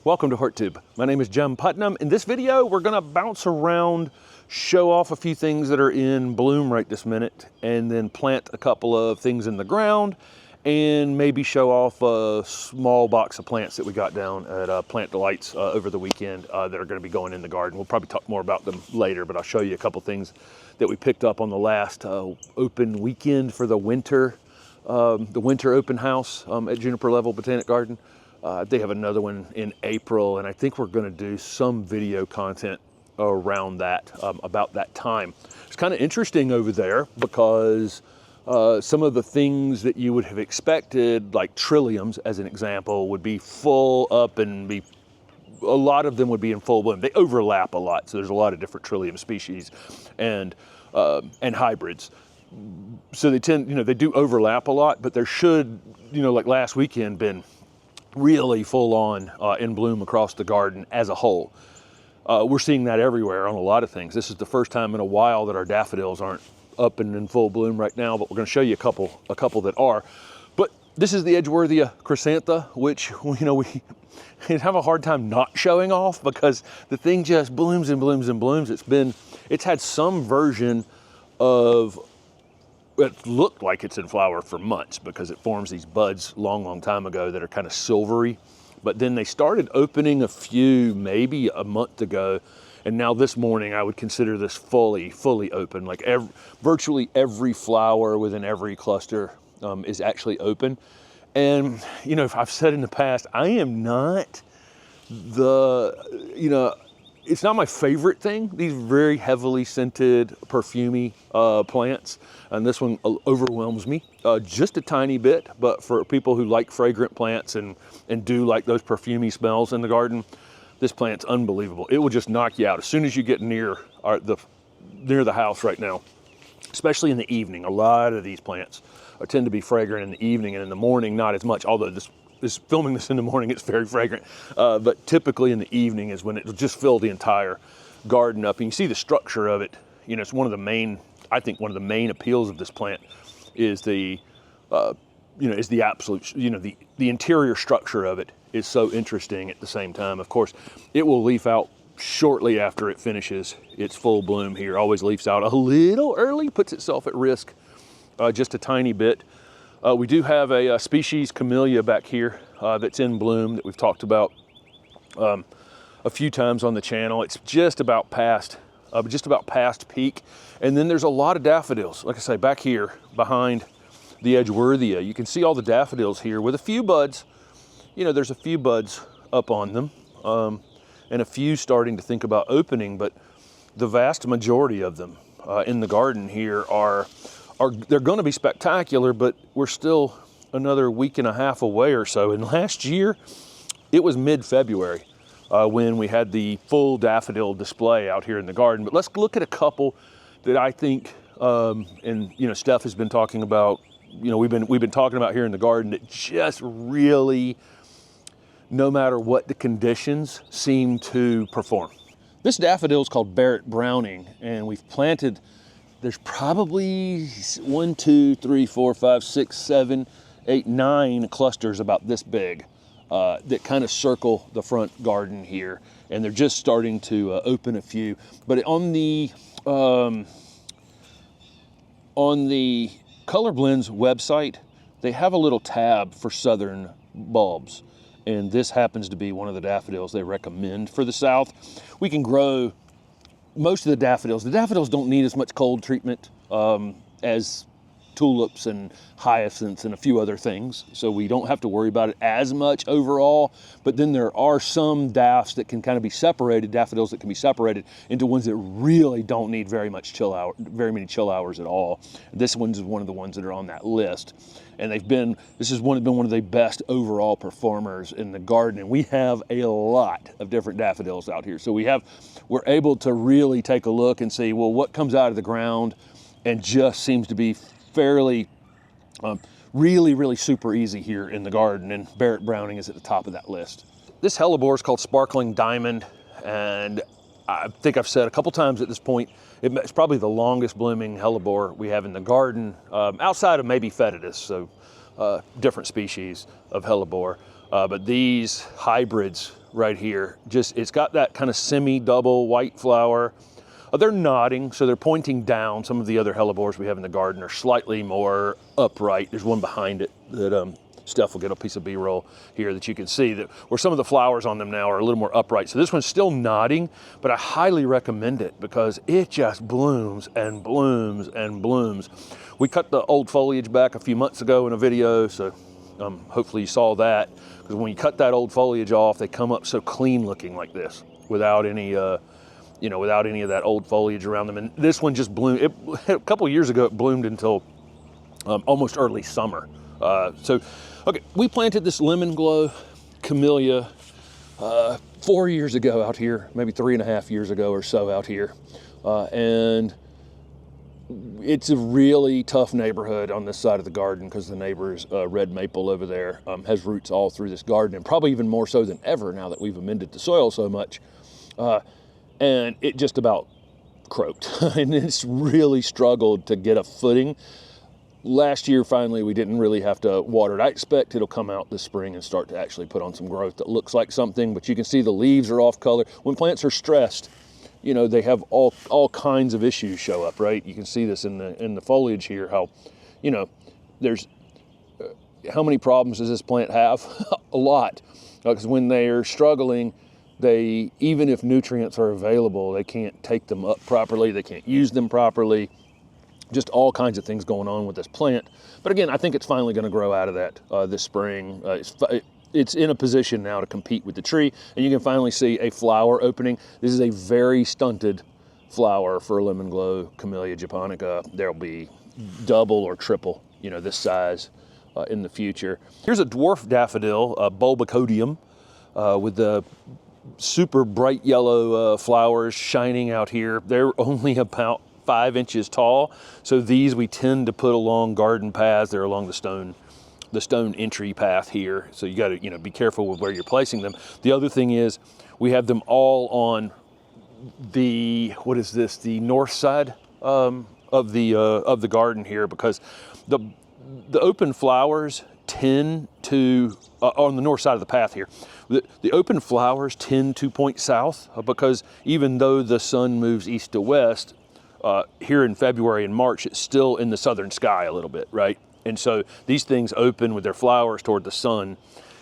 Welcome to HortTube. My name is Jim Putnam. In this video, we're gonna bounce around, show off a few things that are in bloom right this minute, and then plant a couple of things in the ground, and maybe show off a small box of plants that we got down at Plant Delights over the weekend that are gonna be going in the garden. We'll probably talk more about them later, but I'll show you a couple things that we picked up on the last open weekend for the winter open house at Juniper Level Botanic Garden. They have another one in April, and I think we're gonna do some video content around that, about that time. It's kind of interesting over there because some of the things that you would have expected, like trilliums as an example, would be full up and a lot of them would be in full bloom. They overlap a lot, so there's a lot of different trillium species and hybrids. So they tend, they do overlap a lot, but there should, like last weekend, been really full on in bloom across the garden as a whole. We're seeing that everywhere on a lot of things. This is the first time in a while that our daffodils aren't up and in full bloom right now, but we're going to show you a couple that are. But this is the Edgeworthia chrysantha, which we have a hard time not showing off because the thing just blooms and blooms and blooms. It's had some version of, it looked like it's in flower for months because it forms these buds long time ago that are kind of silvery. But then they started opening a few maybe a month ago. And now this morning I would consider this fully open. Like virtually every flower within every cluster is actually open. And, if I've said in the past, I am not it's not my favorite thing, these very heavily scented, perfumey plants. And this one overwhelms me just a tiny bit, but for people who like fragrant plants and do like those perfumey smells in the garden, this plant's unbelievable. It will just knock you out as soon as you get near the house right now, especially in the evening. A lot of these plants tend to be fragrant in the evening, and in the morning, not as much, although filming this in the morning, it's very fragrant. But typically in the evening is when it'll just fill the entire garden up. And you see the structure of it. It's one of the main appeals of this plant is the absolute, the interior structure of it is so interesting at the same time. Of course, it will leaf out shortly after it finishes its full bloom here. Always leaves out a little early, puts itself at risk just a tiny bit. We do have a species camellia back here that's in bloom that we've talked about a few times on the channel. It's just about past peak. And then there's a lot of daffodils. Like I say, back here behind the Edgeworthia, you can see all the daffodils here with a few buds. There's a few buds up on them and a few starting to think about opening, but the vast majority of them in the garden here they're going to be spectacular, but we're still another week and a half away or so. And last year, it was mid-February when we had the full daffodil display out here in the garden. But let's look at a couple that I think, and Steph has been talking about, we've been talking about here in the garden that just really, no matter what the conditions, seem to perform. This daffodil is called Barrett Browning, and we've planted. There's probably 1, 2, 3, 4, 5, 6, 7, 8, 9 clusters about this big that kind of circle the front garden here, and they're just starting to open a few. But on the Color Blends website, they have a little tab for southern bulbs, and this happens to be one of the daffodils they recommend for the south. We can grow most of the daffodils. The daffodils don't need as much cold treatment as tulips and hyacinths and a few other things, so we don't have to worry about it as much overall. But then there are some daffs that can kind of be separated, daffodils that can be separated into ones that really don't need very many chill hours at all. This one's one of the ones that are on that list, and this has been one of the best overall performers in the garden. And we have a lot of different daffodils out here, so we're able to really take a look and see, well, what comes out of the ground and just seems to be fairly, really super easy here in the garden, and Barrett Browning is at the top of that list. This hellebore is called Sparkling Diamond, and I think I've said a couple times at this point, it's probably the longest blooming hellebore we have in the garden, outside of maybe Fetidus, so different species of hellebore. But these hybrids right here. Just, it's got that kind of semi-double white flower. They're nodding, so they're pointing down. Some of the other hellebores we have in the garden are slightly more upright. There's one behind it that Steph will get a piece of B-roll here that you can see that where some of the flowers on them now are a little more upright. So this one's still nodding, but I highly recommend it because it just blooms and blooms and blooms. We cut the old foliage back a few months ago in a video, so hopefully you saw that, because when you cut that old foliage off, they come up so clean looking like this without any without any of that old foliage around them. And this one just bloomed. A couple of years ago, it bloomed until almost early summer. Okay, we planted this lemon glow camellia 4 years ago out here, maybe 3.5 years ago or so out here. And it's a really tough neighborhood on this side of the garden because the neighbor's red maple over there has roots all through this garden, and probably even more so than ever now that we've amended the soil so much. And it just about croaked and it's really struggled to get a footing. Last year, finally, we didn't really have to water it. I expect it'll come out this spring and start to actually put on some growth that looks like something, but you can see the leaves are off color. When plants are stressed, you know, they have all kinds of issues show up, right? You can see this in the foliage here, how, you know, there's, how many problems does this plant have? A lot, because when they're struggling, they, even if nutrients are available, they can't take them up properly, they can't use them properly. Just all kinds of things going on with this plant. But again, I think it's finally going to grow out of that this spring. It's in a position now to compete with the tree, and you can finally see a flower opening. This is a very stunted flower for lemon glow Camellia japonica. There'll be double or triple, you know, this size in the future. Here's a dwarf daffodil, bulbicodium, with the super bright yellow flowers shining out here. They're only about 5 inches tall. So these we tend to put along garden paths. They're along the stone entry path here. So you got to, you know, be careful with where you're placing them. The other thing is we have them all on the, what is this? The north side of the garden here, because the open flowers tend to, on the north side of the path here, the open flowers tend to point south because even though the sun moves east to west, here in February and March, it's still in the southern sky a little bit, right? And so these things open with their flowers toward the sun.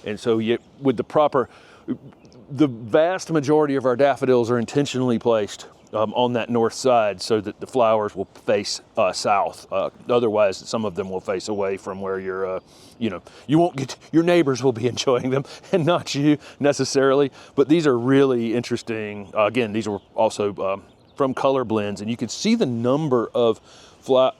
And so with the vast majority of our daffodils are intentionally placed on that north side so that the flowers will face south. Otherwise, some of them will face away from where you're, you won't get, your neighbors will be enjoying them and not you necessarily. But these are really interesting. Again, these are also from color blends, and you can see the number of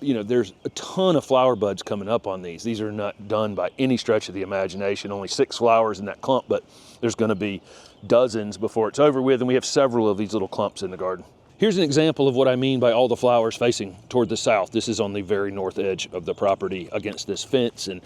there's a ton of flower buds coming up on these. These are not done by any stretch of the imagination. Only 6 flowers in that clump, but there's going to be dozens before it's over with, and we have several of these little clumps in the garden. Here's an example of what I mean by all the flowers facing toward the south. This is on the very north edge of the property against this fence, and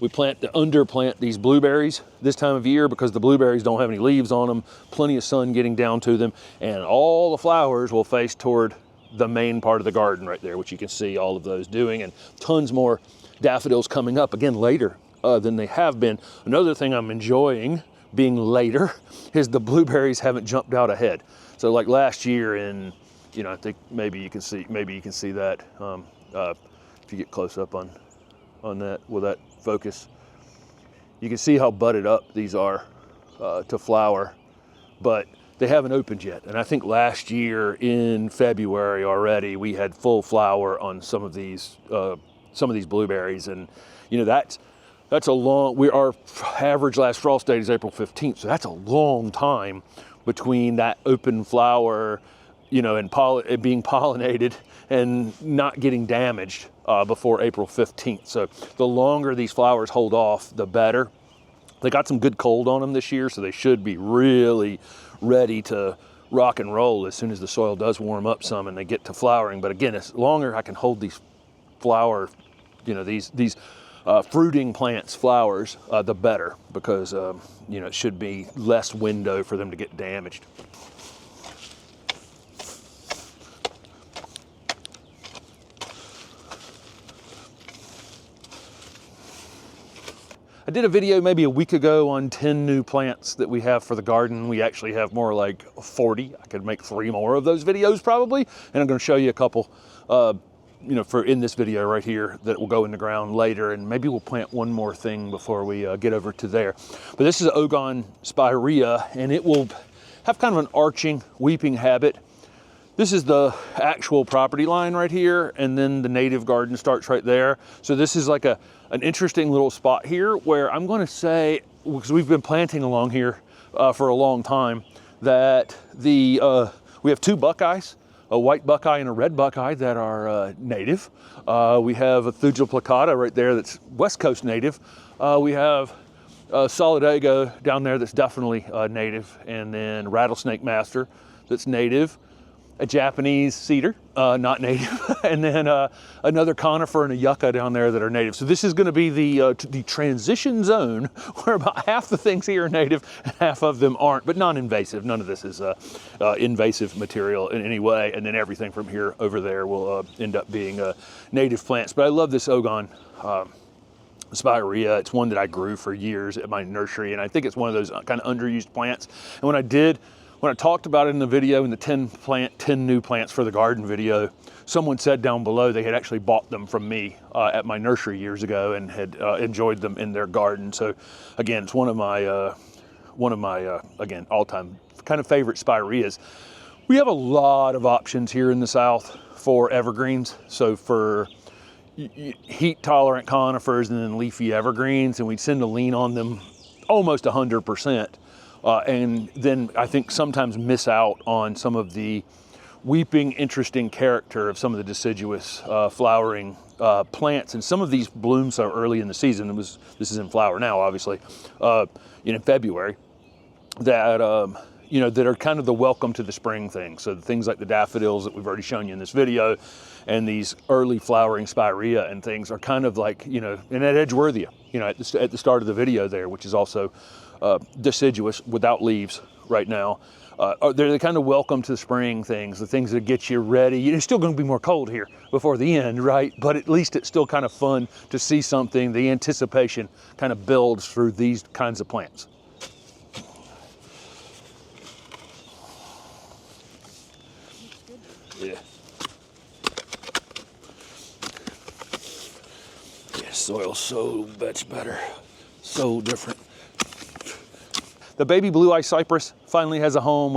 we underplant these blueberries this time of year because the blueberries don't have any leaves on them, plenty of sun getting down to them, and all the flowers will face toward the main part of the garden right there, which you can see all of those doing, and tons more daffodils coming up again later than they have been. Another thing I'm enjoying being later is the blueberries haven't jumped out ahead. So like last year in, I think maybe you can see that if you get close up on that, will that focus? You can see how budded up these are to flower, but they haven't opened yet. And I think last year in February already, we had full flower on some of these blueberries. And that's a long, our average last frost date is April 15th. So that's a long time between that open flower, and it being pollinated and not getting damaged before April 15th. So the longer these flowers hold off, the better. They got some good cold on them this year, so they should be really ready to rock and roll as soon as the soil does warm up some and they get to flowering. But again, as longer I can hold these these fruiting plants flowers, the better, because it should be less window for them to get damaged. I did a video maybe a week ago on 10 new plants that we have for the garden. We actually have more like 40. I could make 3 more of those videos probably. And I'm going to show you a couple, you know, for in this video right here that will go in the ground later. And maybe we'll plant one more thing before we get over to there. But this is Encore Spirea, and it will have kind of an arching weeping habit. This is the actual property line right here, and then the native garden starts right there. So this is like an interesting little spot here where I'm going to say, because we've been planting along here for a long time, that we have 2 buckeyes, a white buckeye and a red buckeye that are native. We have a Thujil plicata right there that's West Coast native. We have Solidago down there that's definitely native, and then Rattlesnake Master that's native. A Japanese cedar, not native, and then another conifer and a yucca down there that are native. So this is going to be the transition zone where about half the things here are native and half of them aren't, but non-invasive. None of this is invasive material in any way, and then everything from here over there will end up being native plants. But I love this Encore Spirea. It's one that I grew for years at my nursery, and I think it's one of those kind of underused plants. And when I talked about it in the video, in the 10 new plants for the garden video, someone said down below they had actually bought them from me at my nursery years ago and had enjoyed them in their garden. So again, it's one of my again, all-time kind of favorite spireas. We have a lot of options here in the South for evergreens. So for heat-tolerant conifers and then leafy evergreens, and we tend to lean on them almost 100%. And then I think sometimes miss out on some of the weeping, interesting character of some of the deciduous flowering plants. And some of these bloom so early in the season. This is in flower now, obviously, in February, that you know, that are kind of the welcome to the spring thing. So things like the daffodils that we've already shown you in this video, and these early flowering spirea and things are kind of like, you know, and at Edgeworthia, you know, at the start of the video there, which is also deciduous without leaves right now. They're the kind of welcome to the spring things, the things that get you ready. It's still going to be more cold here before the end, right? But at least it's still kind of fun to see something. The anticipation kind of builds through these kinds of plants. Yeah. Yeah, soil's so much better, so different. The baby blue eye cypress finally has a home.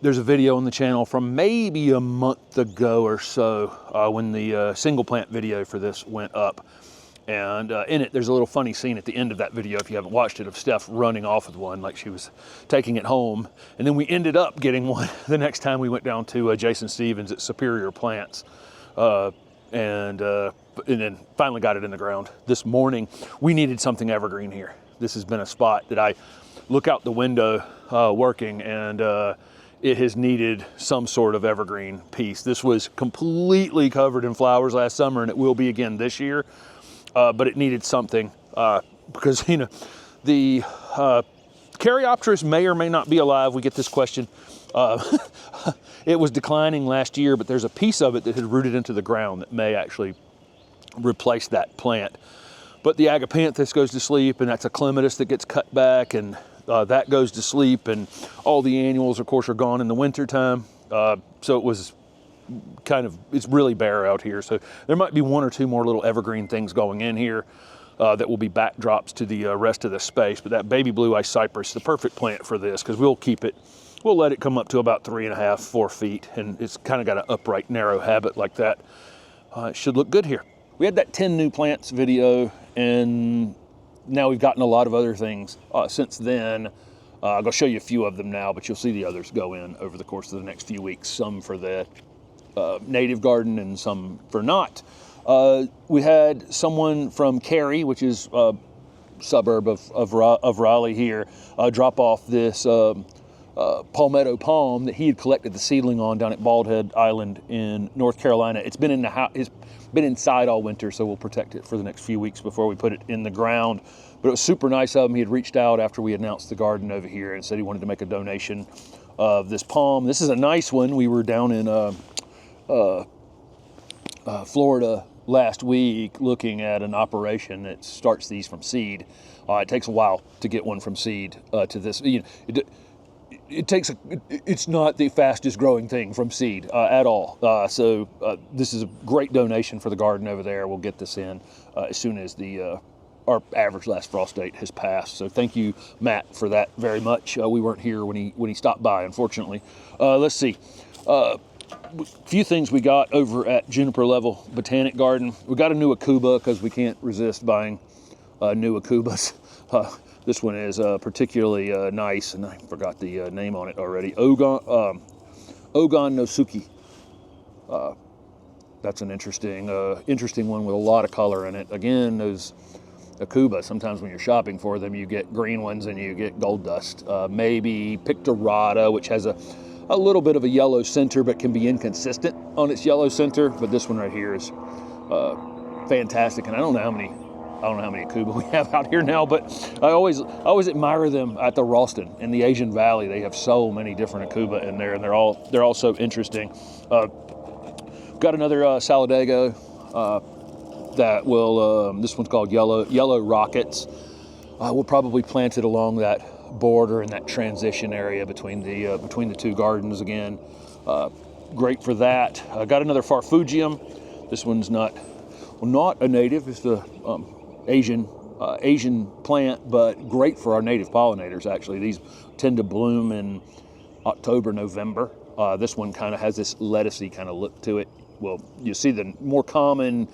There's a video on the channel from maybe a month ago or so when the single plant video for this went up. And in it, there's a little funny scene at the end of that video, if you haven't watched it, of Steph running off with one like she was taking it home. And then we ended up getting one the next time we went down to Jason Stevens at Superior Plants. And then finally got it in the ground this morning. We needed something evergreen here. This has been a spot that I look out the window working, and it has needed some sort of evergreen piece. This was completely covered in flowers last summer, and it will be again this year, but it needed something because, you know, the Caryopteris may or may not be alive. We get this question. It was declining last year, but there's a piece of it that had rooted into the ground that may actually replace that plant. But the agapanthus goes to sleep, and that's a clematis that gets cut back, and that goes to sleep, and all the annuals, of course, are gone in the wintertime. So it was kind of, it's really bare out here. So there might be 1 or 2 more little evergreen things going in here that will be backdrops to the rest of the space. But that baby blue eye cypress, the perfect plant for this, because we'll let it come up to about 3.5, 4 feet, and it's kind of got an upright, narrow habit like that. It should look good here. We had that 10 new plants video, and now we've gotten a lot of other things since then. I'm going to show you a few of them now, but you'll see the others go in over the course of the next few weeks, some for the native garden and some for not. We had someone from Cary, which is a suburb of Raleigh here, drop off this palmetto palm that he had collected the seedling on down at Bald Head Island in North Carolina. It's been in the house. It's been inside all winter, so we'll protect it for the next few weeks before we put it in the ground. But it was super nice of him. He had reached out after we announced the garden over here and said he wanted to make a donation of this palm. This is a nice one. We were down in Florida last week looking at an operation that starts these from seed. It takes a while to get one from seed to this. It's not the fastest growing thing from seed at all. So this is a great donation for the garden over there. We'll get this in as soon as our average last frost date has passed. So thank you, Matt, for that very much. We weren't here when he stopped by, unfortunately. Let's see. A few things we got over at Juniper Level Botanic Garden. We got a new Akuba because we can't resist buying new Akubas. This one is particularly nice, and I forgot the name on it already. Ogon Nosuki. That's an interesting one with a lot of color in it. Again, those Akuba, sometimes when you're shopping for them, you get green ones and you get gold dust. Maybe Pictorata, which has a little bit of a yellow center, but can be inconsistent on its yellow center. But this one right here is fantastic, and I don't know how many Akuba we have out here now, but I always admire them at the Ralston in the Asian Valley. They have so many different Akuba in there, and they're all so interesting. Got another Solidago that will. This one's called Yellow Rockets. We'll probably plant it along that border in that transition area between the two gardens again. Great for that. Got another Farfugium. This one's not a native. It's the Asian plant, but great for our native pollinators. Actually, these tend to bloom in October, November. This one kind of has this lettucey kind of look to it. Well, you see the more common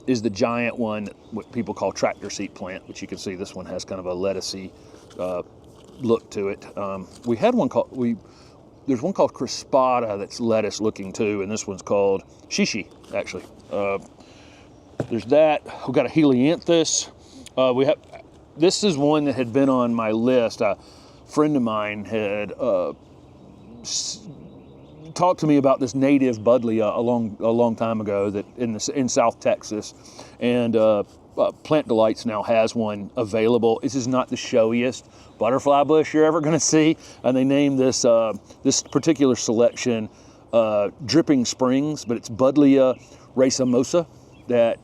is the giant one, what people call tractor seat plant, which you can see this one has kind of a lettucey look to it. We had one called there's one called Crispata that's lettuce looking too, and this one's called Shishi actually. There's that. We've got a Helianthus. This is one that had been on my list. A friend of mine had talked to me about this native Buddleia a long time ago that in South Texas, and Plant Delights now has one available. This is not the showiest butterfly bush you're ever going to see, and they named this particular selection Dripping Springs, but it's Buddleia racemosa that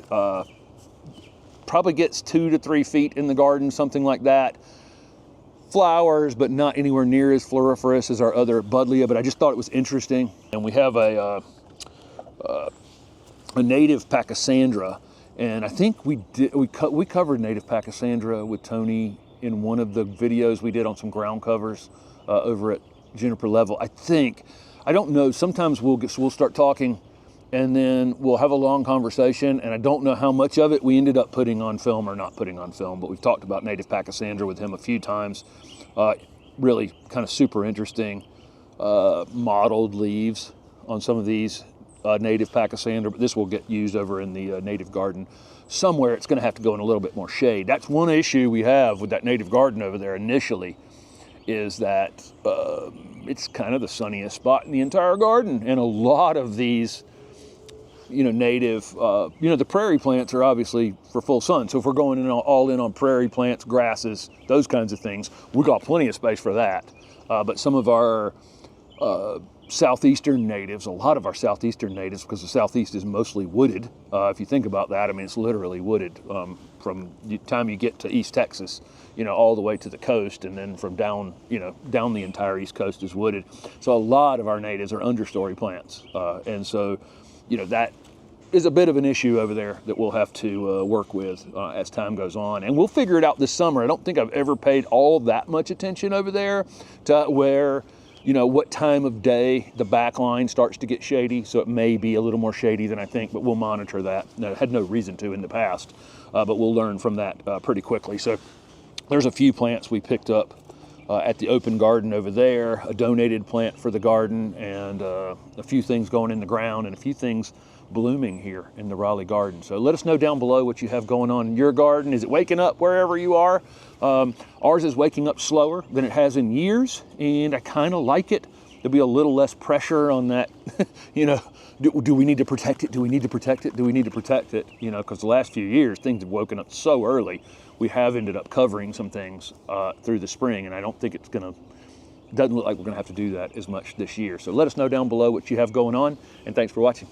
probably gets 2 to 3 feet in the garden, something like that. Flowers, but not anywhere near as floriferous as our other Buddleia, but I just thought it was interesting. And we have a native Pachysandra, and I think we covered native Pachysandra with Tony in one of the videos we did on some ground covers over at Juniper Level. I don't know, sometimes we'll start talking and then we'll have a long conversation, and I don't know how much of it we ended up putting on film or not putting on film, but we've talked about native Pachysandra with him a few times. Really kind of super interesting mottled leaves on some of these native Pachysandra, but this will get used over in the native garden somewhere. It's going to have to go in a little bit more shade. That's one issue we have with that native garden over there initially, is that it's kind of the sunniest spot in the entire garden, and a lot of these native, the prairie plants are obviously for full sun. So if we're going all in on prairie plants, grasses, those kinds of things, we got plenty of space for that. But some of our southeastern natives, a lot of our southeastern natives, because the southeast is mostly wooded. If you think about that, I mean, it's literally wooded from the time you get to East Texas, all the way to the coast, and then from down the entire East Coast is wooded. So a lot of our natives are understory plants, and so that is a bit of an issue over there that we'll have to work with as time goes on. And we'll figure it out this summer. I don't think I've ever paid all that much attention over there to where, what time of day the back line starts to get shady. So it may be a little more shady than I think, but we'll monitor that. No, had no reason to in the past, but we'll learn from that pretty quickly. So there's a few plants we picked up at the open garden over there, a donated plant for the garden, and a few things going in the ground, and a few things blooming here in the Raleigh garden. So let us know down below what you have going on in your garden. Is it waking up wherever you are? Ours is waking up slower than it has in years, and I kind of like it. There'll be a little less pressure on that, do we need to protect it? Do we need to protect it? Do we need to protect it? Because the last few years, things have woken up so early. We have ended up covering some things through the spring, and I don't think doesn't look like we're gonna have to do that as much this year. So let us know down below what you have going on, and thanks for watching.